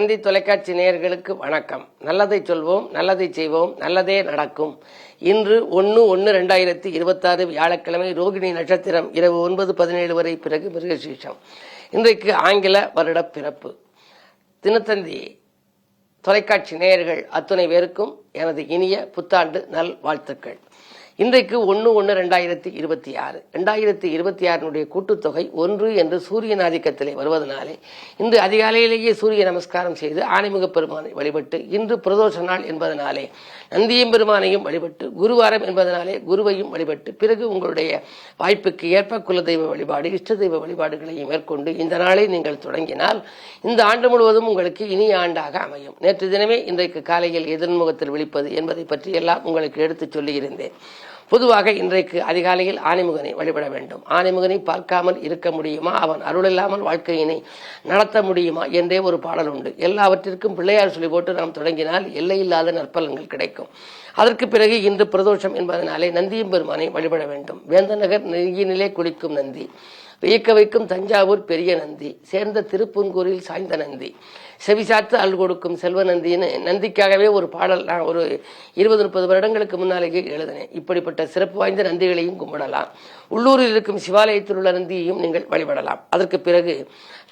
தந்தி தொலைக்காட்சி நேயர்களுக்கு வணக்கம். நல்லதை சொல்வோம், நல்லதை செய்வோம், நல்லதே நடக்கும். இன்று 1/1/2026 வியாழக்கிழமை, ரோகிணி நட்சத்திரம், இரவு 9:17 வரை, பிறகு மிருகசீரிஷம். இன்றைக்கு ஆங்கில வருட பிறப்பு. தினத்தந்தி தொலைக்காட்சி நேயர்கள் அத்துணை பேருக்கும் எனது இனிய புத்தாண்டு நல் வாழ்த்துக்கள். இன்றைக்கு 1/1/2026 2026 கூட்டுத்தொகை 1 என்று சூரியன் ஆதிக்கத்திலே வருவதனாலே இன்று அதிகாலையிலேயே சூரிய நமஸ்காரம் செய்து ஆனைமுக பெருமானை வழிபட்டு, இன்று பிரதோஷ நாள் என்பதனாலே நந்தியம் பெருமானையும் வழிபட்டு, குருவாரம் என்பதனாலே குருவையும் வழிபட்டு, பிறகு உங்களுடைய வாய்ப்புக்கு ஏற்ப குலதெய்வ வழிபாடு, இஷ்ட தெய்வ வழிபாடுகளையும் மேற்கொண்டு இந்த நாளை நீங்கள் தொடங்கினால் இந்த ஆண்டு முழுவதும் உங்களுக்கு இனிய ஆண்டாக அமையும். நேற்று தினமே இன்றைக்கு காலையில் எதிர்முகத்தில் விழிப்பது என்பதை பற்றி எல்லாம் உங்களுக்கு எடுத்துச் சொல்லியிருந்தேன். பொதுவாக இன்றைக்கு அதிகாலையில் ஆனைமுகனை வழிபட வேண்டும். ஆனைமுகனை பார்க்காமல் இருக்க முடியுமா? அவன் அருளில்லாமல் வாழ்க்கையினை நடத்த முடியுமா என்றே ஒரு பாடல் உண்டு. எல்லாவற்றிற்கும் பிள்ளையார் சொல்லி போட்டு நாம் தொடங்கினால் எல்லையில்லாத நற்பலன்கள் கிடைக்கும். அதற்கு பிறகு இன்று பிரதோஷம் என்பதனாலே நந்தியம் பெருமானை வழிபட வேண்டும். வேந்தநகர் நெய்யினிலே குளிக்கும் நந்தி, வியக்க வைக்கும் தஞ்சாவூர் பெரிய நந்தி, சேர்ந்த திருப்புன்கூரில் சாய்ந்த நந்தி, செவிசாத்து அல் கொடுக்கும் செல்வ நந்தின்னு நந்திக்காகவே ஒரு பாடல் நான் ஒரு 20-30 வருடங்களுக்கு முன்னாலேயே எழுதினேன். இப்படிப்பட்ட சிறப்பு வாய்ந்த நந்திகளையும் கும்பிடலாம். உள்ளூரில் இருக்கும் சிவாலயத்தில் உள்ள நந்தியையும் நீங்கள் வழிபடலாம். அதற்கு பிறகு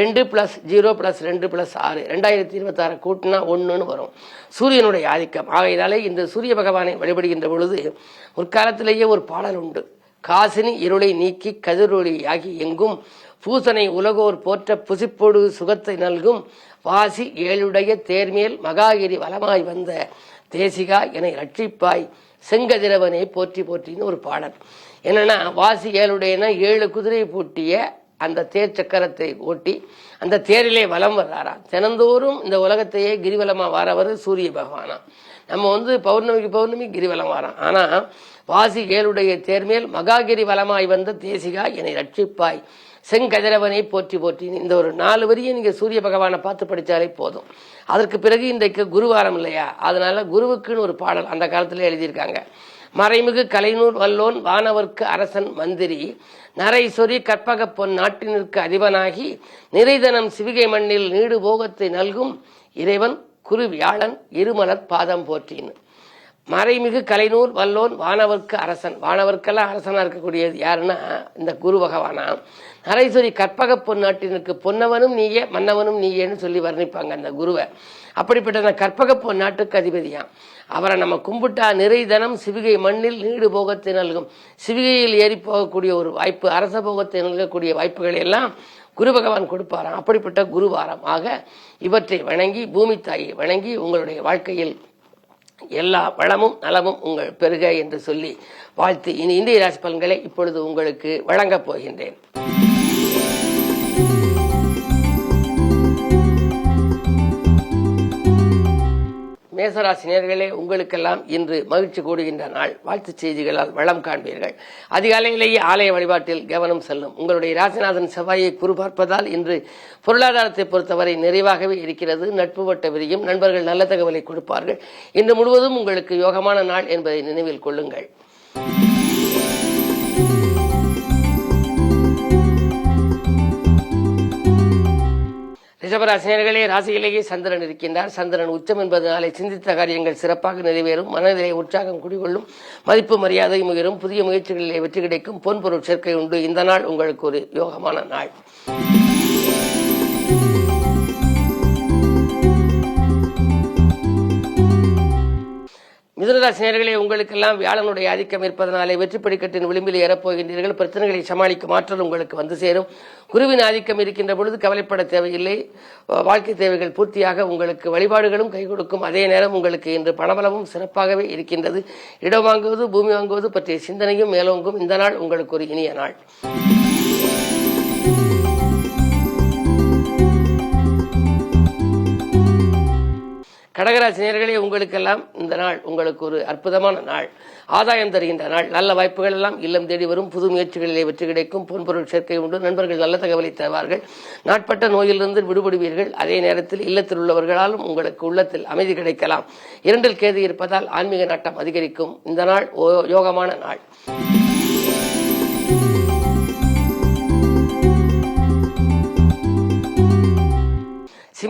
2+0+2+6 2026 கூட்டினா 1ன்னு வரும். சூரியனுடைய ஆதிக்கம் ஆகையினாலே இந்த சூரிய பகவானை வழிபடுகின்ற பொழுது முற்காலத்திலேயே ஒரு பாடல் உண்டு. காசினி இருளை நீக்கி கதிரொளியாகி எங்கும் பூசனை உலகோர் போற்ற புசிப்பொடு சுகத்தை நல்கும் வாசி ஏழுடைய தேர்மேல் மகாகிரி வலமாய் வந்த தேசிகா என ரட்சிப்பாய் செங்கதிரவனை போற்றி போற்றின்னு ஒரு பாடல். என்னன்னா, வாசி ஏழுடையனா 7 குதிரை பூட்டிய அந்த தேர் சக்கரத்தை ஓட்டி அந்த தேரிலே வலம் வர்றாராம். தினந்தோறும் இந்த உலகத்தையே கிரிவலமா வாரவர் சூரிய பகவானா. நம்ம பௌர்ணமிக்கு பௌர்ணமி கிரிவலம் வாராம். ஆனா வாசி ஏழுடைய தேர்மேல் மகாகிரி வலமாய் வந்த தேசிகா என்னை ரட்சிப்பாய் செங்கதிரவனை போற்றி போற்றி, இந்த ஒரு 4 வரியை நீங்க சூரிய பகவானை பார்த்து படித்தாலே போதும். அதற்கு பிறகு இன்றைக்கு குருவாரம் இல்லையா, அதனால குருவுக்குன்னு ஒரு பாடல் அந்த காலத்துல எழுதியிருக்காங்க. மறைமிகு கலைநூர் வல்லோன் வானவர்க்கு அரசன் மந்திரி, நரை சொறி கற்பக பொன் நாட்டினிற்கு அதிபனாகி, நிறைதனம் சிவிகை மண்ணில் நீடு போகத்தை நல்கும் இறைவன் குரு வியாழன் இருமலர் பாதம் போற்றின்னு. மறைமிகு கலைநூர் வல்லோன் வானவர்க்கு அரசன், வானவர்க்கெல்லாம் அரசனா இருக்கக்கூடியது யாருன்னா இந்த குரு பகவானா. நரைசொரி கற்பக பொன்னாட்டினுக்கு பொன்னவனும் நீயே மன்னவனும் நீயேன்னு சொல்லி வர்ணிப்பாங்க அந்த குருவை. அப்படிப்பட்ட அந்த கற்பக பொன்னாட்டுக்கு அதிபதியாம். அவரை நம்ம கும்பிட்டா நிறைதனம் சிவிகை மண்ணில் நீடு போகத்தை நல்கும், சிவிகையில் ஏறி போகக்கூடிய ஒரு வாய்ப்பு, அரச போகத்தை நல்கக்கூடிய வாய்ப்புகளை எல்லாம் குரு பகவான் கொடுப்பாராம். அப்படிப்பட்ட குருவாரம் ஆக இவற்றை வணங்கி, பூமி தாயை வணங்கி, உங்களுடைய வாழ்க்கையில் எல்லா வளமும் நலமும் உங்கள் பெருக என்று சொல்லி வாழ்த்து இனி இந்திய ராசி பலன்களை இப்பொழுது உங்களுக்கு வழங்கப் போகின்றேன். மேசராசி நேயர்களே, உங்களுக்கெல்லாம் இன்று மகிழ்ச்சி கூடுகின்ற நாள். வாழ்த்து செய்திகளால் வளம் காண்பீர்கள். அதிகாலையிலேயே ஆலய வழிபாட்டில் கவனம் செல்லும். உங்களுடைய ராசிநாதன் செவ்வாயை குரு பார்ப்பதால் இன்று பொருளாதாரத்தை பொறுத்தவரை நிறைவாகவே இருக்கிறது. நட்பு வட்ட விரியும். நண்பர்கள் நல்ல தகவலை கொடுப்பார்கள். இன்று முழுவதும் உங்களுக்கு யோகமான நாள் என்பதை நினைவில் கொள்ளுங்கள். ரிஷபராசினியர்களே, ராசியிலேயே சந்திரன் இருக்கின்றார். சந்திரன் உச்சம் என்பதனாலே சிந்தித்த காரியங்கள் சிறப்பாக நிறைவேறும். மனதிலே உற்சாகம் குடிகொள்ளும். மதிப்பு மரியாதையும் உயரும். புதிய முயற்சிகளிலே வெற்றி கிடைக்கும். பொன்பொருள் சேர்க்கை உண்டு. இந்த நாள் உங்களுக்கு ஒரு யோகமான நாள். மிதுனராசினியர்களே, உங்களுக்கெல்லாம் வியாழனுடைய ஆதிக்கம் இருப்பதனாலே வெற்றி படிக்கட்டின் விளிம்பில் ஏறப்போகின்றீர்கள். பிரச்சனைகளை சமாளிக்கும் ஆற்றல் உங்களுக்கு வந்து சேரும். குருவின் ஆதிக்கம் இருக்கின்ற பொழுது கவலைப்பட தேவையில்லை. வாழ்க்கை தேவைகள் பூர்த்தியாக உங்களுக்கு வழிபாடுகளும் கை கொடுக்கும். அதே நேரம் உங்களுக்கு இன்று பணபலமும் சிறப்பாகவே இருக்கின்றது. இடம் வாங்குவது, பூமி வாங்குவது பற்றிய சிந்தனையும் மேலோங்கும். இந்த நாள் உங்களுக்கு ஒரு இனிய நாள். கடகராசி நேயர்களே, உங்களுக்கெல்லாம் இந்த நாள் உங்களுக்கு ஒரு அற்புதமான நாள். ஆதாயம் தருகின்ற நாள். நல்ல வாய்ப்புகள் எல்லாம் இல்லம் தேடி வரும். புது முயற்சிகளிலே வெற்றி கிடைக்கும். பொன்பொருள் சேர்க்கை உண்டு. நண்பர்கள் நல்ல தகவலை தருவார்கள். நாட்பட்ட நோயிலிருந்து விடுபடுவீர்கள். அதே நேரத்தில் இல்லத்தில் உள்ளவர்களாலும் உங்களுக்கு உள்ளத்தில் அமைதி கிடைக்கலாம். 2 கேது இருப்பதால் ஆன்மீக நாட்டம் அதிகரிக்கும். இந்த நாள் யோகமான நாள்.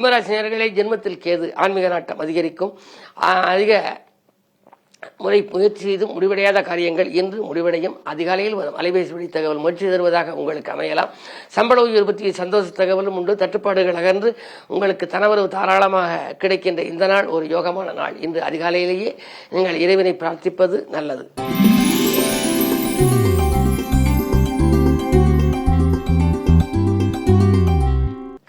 சிம்மராசினியர்களே, ஜென்மத்தில் கேது, ஆன்மீக நாட்டம் அதிகரிக்கும். அதிக முறை முயற்சி செய்து முடிவடையாத காரியங்கள் இன்று முடிவடையும். அதிகாலையில் வரும் அலைபேசி வழி தகவல் முயற்சி தருவதாக உங்களுக்கு அமையலாம். சம்பள உயர்வு பற்றிய சந்தோஷ தகவலும் உண்டு. தட்டுப்பாடுகள் அகன்று உங்களுக்கு தனவரவு தாராளமாக கிடைக்கின்ற இந்த நாள் ஒரு யோகமான நாள். இன்று அதிகாலையிலேயே நீங்கள் இறைவனை பிரார்த்திப்பது நல்லது.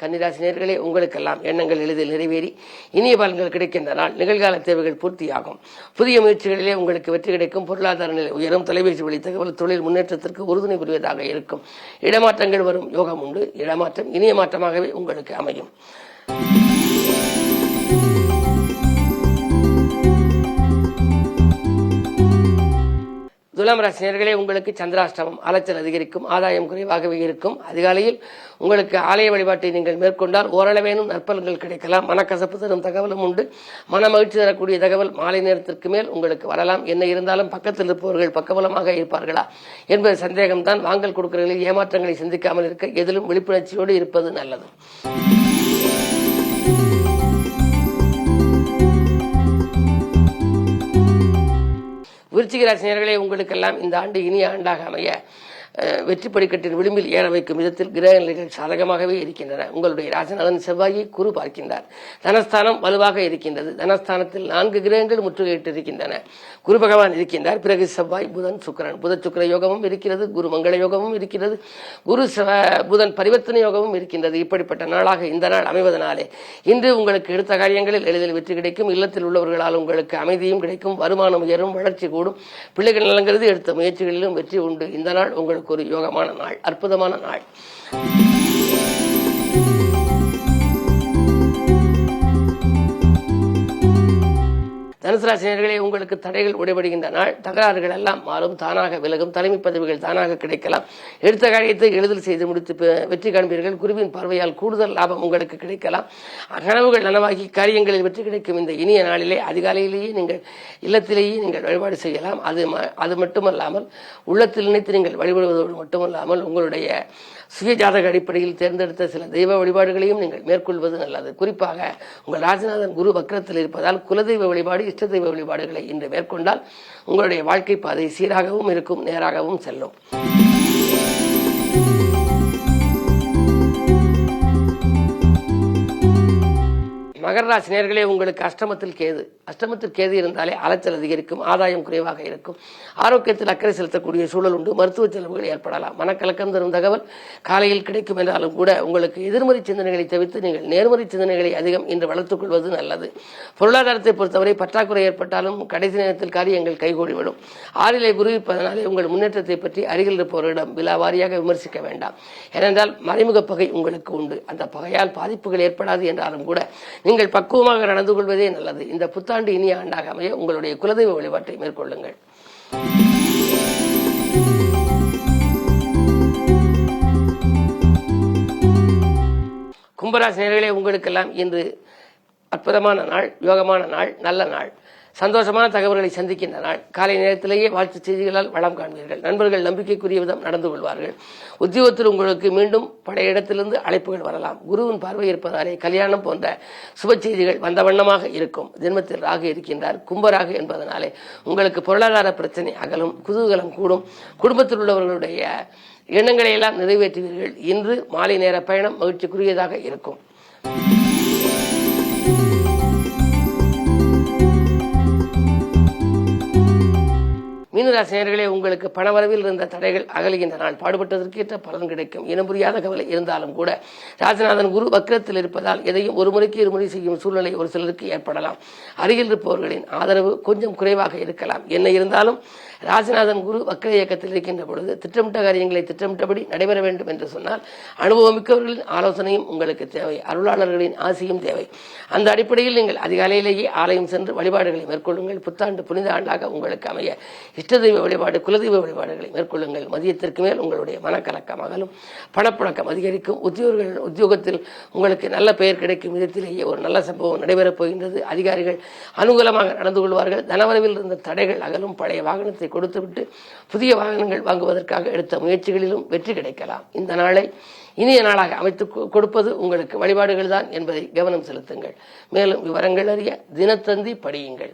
கன்னிராசினியர்களே, உங்களுக்கெல்லாம் எண்ணங்கள் எளிதில் நிறைவேறி இனிய பலன்கள் கிடைக்கின்ற நாள். நிகழ்கால தேவைகள் பூர்த்தியாகும். புதிய முயற்சிகளிலே உங்களுக்கு வெற்றி கிடைக்கும். பொருளாதார நிலை உயரும். தொலைபேசி வழி தகவல் தொழில் முன்னேற்றத்திற்கு உறுதுணை புரிவதாக இருக்கும். இடமாற்றங்கள் வரும் யோகம் உண்டு. இடமாற்றம் இனிய மாற்றமாகவே உங்களுக்கு அமையும். துலாம் ராசினியர்களே, உங்களுக்கு சந்திராஷ்டமம், அலைச்சல் அதிகரிக்கும். ஆதாயம் குறைவாகவே இருக்கும். அதிகாலையில் உங்களுக்கு ஆலய வழிபாட்டை நீங்கள் மேற்கொண்டால் ஓரளவேனும் நற்பலன்கள் கிடைக்கலாம். மனக்கசப்பு தரும் தகவலும் உண்டு. மன மகிழ்ச்சி தரக்கூடிய தகவல் மாலை நேரத்திற்கு மேல் உங்களுக்கு வரலாம். என்ன இருந்தாலும் பக்கத்தில் இருப்பவர்கள் பக்கபலமாக இருப்பார்களா என்பது சந்தேகம்தான். வாங்கல் கொடுக்கிறவர்களில் ஏமாற்றங்களை சிந்திக்காமல் இருக்க எதிலும் விழிப்புணர்ச்சியோடு இருப்பது நல்லது. விருச்சிக ராசினியர்களே, உங்களுக்கெல்லாம் இந்த ஆண்டு இனிய ஆண்டாக அமைய வெற்றி படிக்கட்டின் விளிம்பில் ஏற வைக்கும் விதத்தில் கிரக நிலைகள் சாதகமாகவே இருக்கின்றன. உங்களுடைய ராசிநாதன் செவ்வாயை குரு பார்க்கின்றார். தனஸ்தானம் வலுவாக இருக்கின்றது. தனஸ்தானத்தில் 4 கிரகங்கள் முற்றுகையிட்டு இருக்கின்றன. குரு பகவான் இருக்கின்றார். பிறகு செவ்வாய், புதன், சுக்கிரன். புத சுக்கிர யோகமும் இருக்கிறது. குரு மங்கள யோகமும் இருக்கிறது. குரு புதன் பரிவர்த்தனை யோகமும் இருக்கின்றது. இப்படிப்பட்ட நாளாக இந்த நாள் அமைவதனாலே இன்று உங்களுக்கு எடுத்த காரியங்களில் எளிதில் வெற்றி கிடைக்கும். இல்லத்தில் உள்ளவர்களால் உங்களுக்கு அமைதியும் கிடைக்கும். வருமானம் உயரும். வளர்ச்சி கூடும். பிள்ளைகள் நலங்கிறது எடுத்த முயற்சிகளிலும் வெற்றி உண்டு. இந்த நாள் உங்களுக்கு ஒரு யோகமான நாள், அற்புதமான நாள். தனுசு ராசினியர்களே, உங்களுக்கு தடைகள் உடைபடுகின்ற நாள். தகராறுகள் எல்லாம் மாறும். தானாக விலகும். தலைமை பதவிகள் தானாக கிடைக்கலாம். எடுத்த காரியத்தை எளிதில் செய்து முடித்து வெற்றி காண்பீர்கள். குருவின் பார்வையால் கூடுதல் லாபம் உங்களுக்கு கிடைக்கலாம். கனவுகள் நனவாகி காரியங்களில் வெற்றி கிடைக்கும். இந்த இனிய நாளிலே அதிகாலையிலேயே நீங்கள் இல்லத்திலேயே நீங்கள் வழிபாடு செய்யலாம். அது மட்டுமல்லாமல் உள்ளத்தில் நினைத்து நீங்கள் வழிபடுவதோடு மட்டுமல்லாமல் உங்களுடைய சுய ஜாதக அடிப்படையில் தேர்ந்தெடுத்த சில தெய்வ வழிபாடுகளையும் நீங்கள் மேற்கொள்வது நல்லது. குறிப்பாக உங்கள் ராசிநாதன் குரு வக்ரத்தில் இருப்பதால் குலதெய்வ வழிபாடு, இஷ்ட தெய்வ வழிபாடுகளை இன்று மேற்கொண்டால் உங்களுடைய வாழ்க்கை பாதை சீராகவும் இருக்கும், நேராகவும் செல்லும். மகர ராசி நேயர்களே, உங்களுக்கு அஷ்டமத்தில் கேது இருந்தாலே அலைச்சல் அதிகரிக்கும். ஆதாயம் குறைவாக இருக்கும். ஆரோக்கியத்தில் அக்கறை செலுத்தக்கூடிய சூழல் உண்டு. மருத்துவ செலவுகள் ஏற்படலாம். மனக்கலக்கம் தரும் தகவல் காலையில் கிடைக்கும் என்றாலும் கூட உங்களுக்கு எதிர்மறை சிந்தனைகளை தவிர்த்து நீங்கள் நேர்மறை சிந்தனைகளை அதிகம் இன்று வளர்த்துக் கொள்வது நல்லது. பொருளாதாரத்தை பொறுத்தவரை பற்றாக்குறை ஏற்பட்டாலும் கடைசி நேரத்தில் காரியங்கள் கைகூடிவிடும். 6 குரு இருப்பதனாலே உங்கள் முன்னேற்றத்தை பற்றி அருகில் இருப்பவரிடம் விலாவாரியாக விமர்சிக்க வேண்டாம். ஏனென்றால் மறைமுக பகை உங்களுக்கு உண்டு. அந்த பகையால் பாதிப்புகள் ஏற்படாது என்றாலும் கூட நீங்கள் பக்குவமாக நடந்து கொள்வதே நல்லது. இந்த புத்தாண்டு இனிய ஆண்டாக அமைய உங்களுடைய குலதெய்வ வழிபாட்டை மேற்கொள்ளுங்கள். கும்பராசி நேயர்களே, உங்களுக்கெல்லாம் இன்று அற்புதமான நாள், யோகமான நாள், நல்ல நாள். சந்தோஷமான தகவல்களை சந்திக்கின்ற நாள். காலை நேரத்திலேயே வாழ்த்து செய்திகளால் வளம் காண்பீர்கள். நண்பர்கள் நம்பிக்கைக்குரிய விதம் நடந்து கொள்வார்கள். உத்தியோகத்தில் உங்களுக்கு மீண்டும் பழைய இடத்திலிருந்து அழைப்புகள் வரலாம். குருவின் பார்வை இருப்பதாலே கல்யாணம் போன்ற சுப செய்திகள் வந்த வண்ணமாக இருக்கும். ஜென்மத்தில் ராகு இருக்கின்றார். கும்பராகு என்பதனாலே உங்களுக்கு பொருளாதார பிரச்சனை அகலும். குதூகலம் கூடும். குடும்பத்தில் உள்ளவர்களுடைய எண்ணங்களை எல்லாம் நிறைவேற்றுவீர்கள். இன்று மாலை நேர பயணம் மகிழ்ச்சிக்குரியதாக இருக்கும். மீனராசி நேயர்களே, உங்களுக்கு பணவரவில் இருந்த தடைகள் அகலுகின்ற நாள். பாடுபட்டதற்கு ஏற்ற பலன் கிடைக்கும். இனம் புரியாத கவலை இருந்தாலும் கூட ராசிநாதன் குரு வக்ரத்தில் இருப்பதால் எதையும் ஒரு முறைக்கு இருமுறை செய்யும் சூழ்நிலை ஒரு சிலருக்கு ஏற்படலாம். அருகில் இருப்பவர்களின் ஆதரவு கொஞ்சம் குறைவாக இருக்கலாம். என்ன இருந்தாலும் ராசிநாதன் குரு வக்ர இயக்கத்தில் இருக்கின்ற பொழுது திட்டமிட்ட காரியங்களை திட்டமிட்டபடி நடைபெற வேண்டும் என்று சொன்னால் அனுபவமிக்கவர்களின் ஆலோசனையும் உங்களுக்கு தேவை. அருளாளர்களின் ஆசையும் தேவை. அந்த அடிப்படையில் நீங்கள் அதிகாலையிலேயே ஆலயம் சென்று வழிபாடுகளை மேற்கொள்ளுங்கள். புத்தாண்டு புனித ஆண்டாக உங்களுக்கு அமைய இஷ்ட இஷ்டதெய்வ வழிபாடு குலதெய்வ வழிபாடுகளை மேற்கொள்ளுங்கள். மதியத்திற்கு மேல் உங்களுடைய மனக்கலக்கம் அகலும், பணப்புழக்கம் அதிகரிக்கும், உத்தியோகத்தில் உங்களுக்கு நல்ல பெயர் கிடைக்கும் விதத்திலேயே ஒரு நல்ல சம்பவம் நடைபெறப் போகின்றது. அதிகாரிகள் அனுகூலமாக நடந்து கொள்வார்கள். தனவரவில் இருந்த தடைகள் அகலும். பழைய வாகனத்தை கொடுத்துவிட்டு புதிய வாகனங்கள் வாங்குவதற்காக எடுத்த முயற்சிகளிலும் வெற்றி கிடைக்கலாம். இந்த நாளை இனிய நாளாக அமைத்து கொடுப்பது உங்களுக்கு வழிபாடுகள் தான் என்பதை கவனம் செலுத்துங்கள். மேலும் விவரங்கள் அறிய தினத்தந்தி படியுங்கள்.